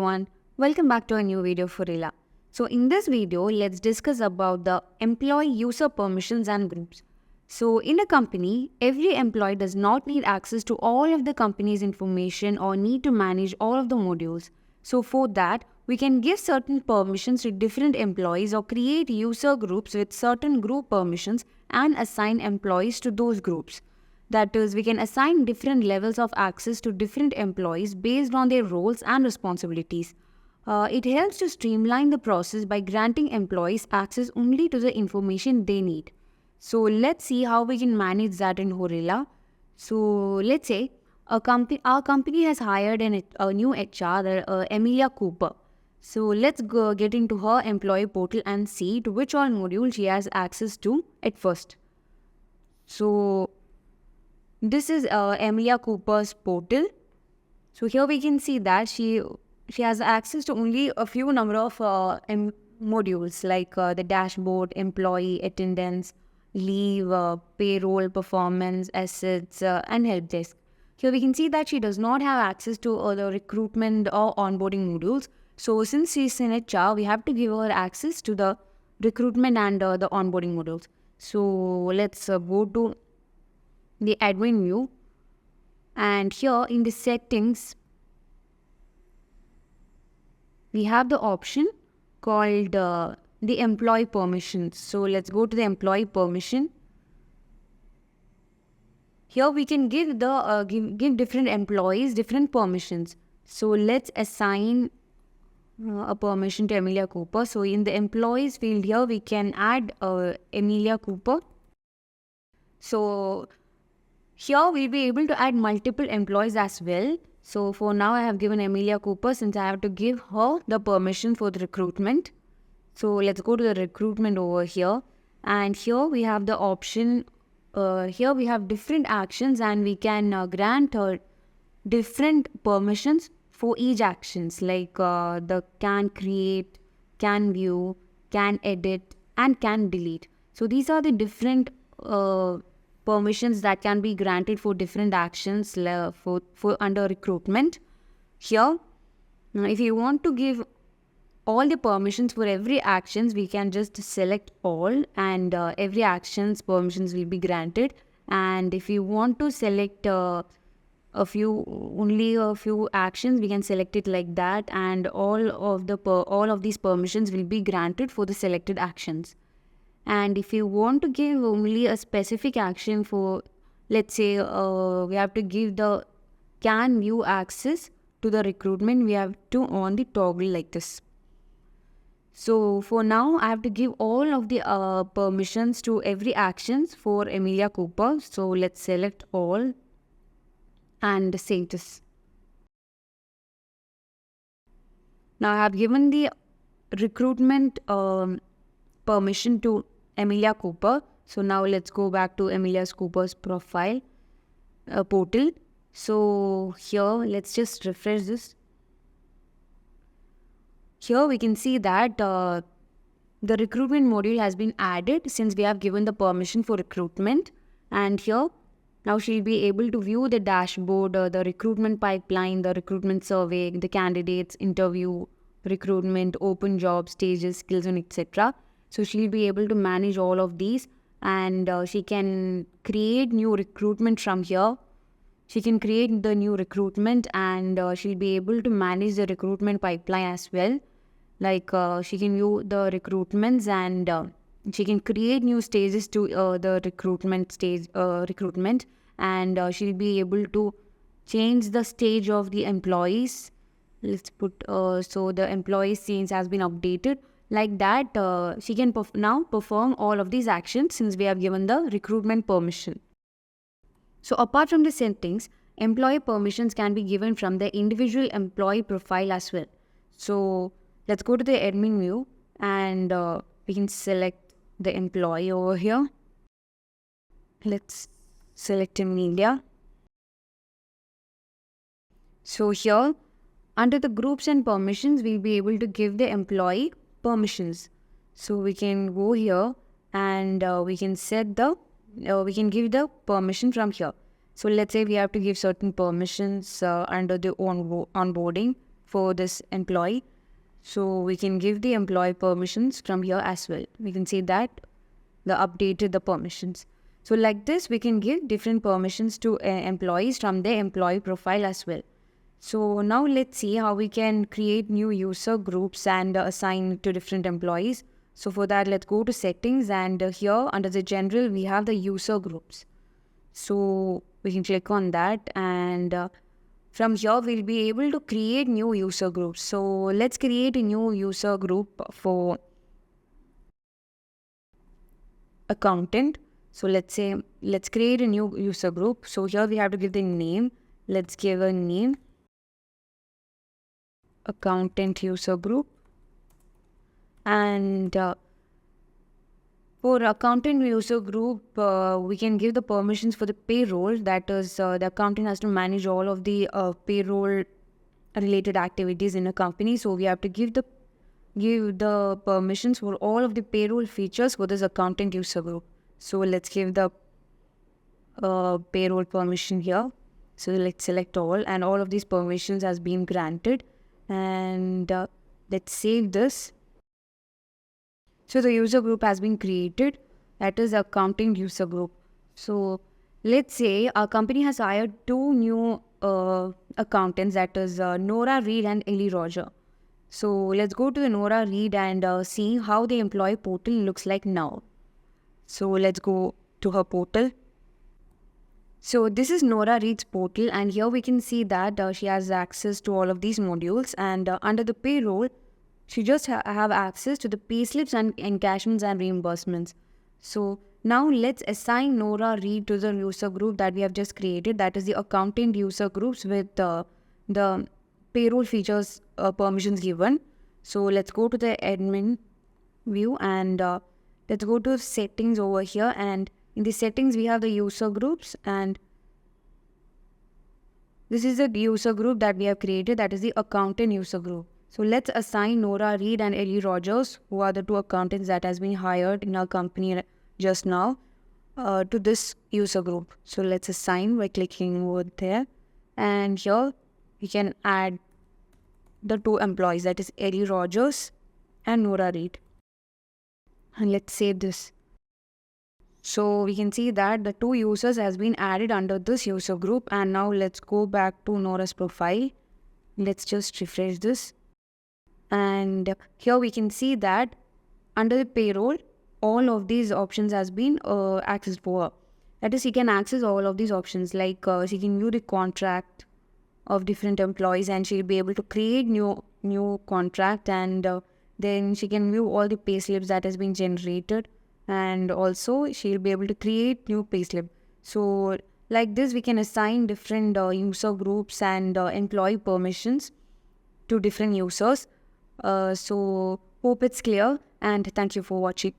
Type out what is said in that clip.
everyone, welcome back to a new video for Horilla. So in this video, let's discuss about the employee user permissions and groups. So in a company, every employee does not need access to all of the company's information or need to manage all of the modules. So for that, we can give certain permissions to different employees or create user groups with certain group permissions and assign employees to those groups. That is, we can assign different levels of access to different employees based on their roles and responsibilities. It helps to streamline the process by granting employees access only to the information they need. So let's see how we can manage that in Horilla. So let's say our company has hired a new HR, Emilia Cooper. So let's get into her employee portal and see to which all modules she has access to at first. So this is Emilia Cooper's portal. So here we can see that she has access to only a few number of modules like the dashboard, employee, attendance, leave, payroll, performance, assets, and help desk. Here we can see that she does not have access to the recruitment or onboarding modules. So since she's in HR, we have to give her access to the recruitment and the onboarding modules. So let's go to the admin view, and here in the settings we have the option called the employee permissions. So let's go to the employee permission. Here we can give the give different employees different permissions. So let's assign a permission to Emilia Cooper. So in the employees field here we can add Emilia Cooper. So here we'll be able to add multiple employees as well. So for now I have given Emilia Cooper since I have to give her the permission for the recruitment. So let's go to the recruitment over here, and here we have the option, here we have different actions and we can grant her different permissions for each actions like the can create, can view, can edit and can delete. So these are the different permissions that can be granted for different actions for under recruitment. Here, if you want to give all the permissions for every actions, we can just select all, and every actions permissions will be granted. And if you want to select only a few actions, we can select it like that, and all of these permissions will be granted for the selected actions. And if you want to give only a specific action for, let's say, we have to give the can view access to the recruitment, we have to on the toggle like this. So for now, I have to give all of the permissions to every actions for Emilia Cooper. So let's select all and save this. Now I have given the recruitment permission to Emilia Cooper. So now let's go back to Emilia Cooper's profile portal. So here let's just refresh this. Here we can see that the recruitment module has been added since we have given the permission for recruitment. And here now she'll be able to view the dashboard, the recruitment pipeline, the recruitment survey, the candidates, interview, recruitment, open job, stages, skills, and etc. So she'll be able to manage all of these, and she can create new recruitment from here. She can create the new recruitment, and she'll be able to manage the recruitment pipeline as well. Like she can view the recruitments, and she can create new stages to the recruitment stage and she'll be able to change the stage of the employees. Let's put so the employee scenes has been updated. Like that, she can now perform all of these actions since we have given the recruitment permission. So apart from the settings, employee permissions can be given from the individual employee profile as well. So let's go to the admin view, and we can select the employee over here. Let's select Emilia. So here, under the groups and permissions, we'll be able to give the employee permissions. So we can go here and we can set the we can give the permission from here. So let's say we have to give certain permissions under the onboarding. for this employee. So we can give the employee permissions from here as well. We can see that the updated the permissions. So like this, we can give different permissions to employees from their employee profile as well. So now let's see how we can create new user groups and assign to different employees. So for that, let's go to settings, and here under the general, we have the user groups. So we can click on that, and from here we'll be able to create new user groups. So let's create a new user group for accountant. So let's create a new user group. So here we have to give the name. Let's give a name, accountant user group. And for accountant user group, we can give the permissions for the payroll. That is, the accountant has to manage all of the payroll related activities in a company. So we have to give the permissions for all of the payroll features for this accountant user group. So let's give the payroll permission here. So let's select all, and all of these permissions has been granted. And let's save this. So the user group has been created. That is accounting user group. So let's say our company has hired two new accountants, that is Nora Reed and Ellie Roger. So let's go to the Nora Reed and see how the employee portal looks like now. So let's go to her portal. So this is Nora Reed's portal, and here we can see that she has access to all of these modules, and under the payroll, she just have access to the payslips and encashments and reimbursements. So now let's assign Nora Reed to the user group that we have just created. That is the accountant user groups with the payroll features permissions given. So let's go to the admin view, and let's go to settings over here. And in the settings, we have the user groups, and this is the user group that we have created. That is the accountant user group. So let's assign Nora Reed and Ellie Rogers, who are the two accountants that has been hired in our company just now, to this user group. So let's assign by clicking over there. And here we can add the two employees, that is Ellie Rogers and Nora Reed. And let's save this. So we can see that the two users has been added under this user group. And now let's go back to Nora's profile. Let's just refresh this. And here we can see that under the payroll, all of these options has been accessed for. That is, she can access all of these options, like she can view the contract of different employees, and she'll be able to create new contract, and then she can view all the payslips that has been generated, and also she'll be able to create new payslip. So like this, we can assign different user groups and employee permissions to different users. So hope it's clear, and thank you for watching.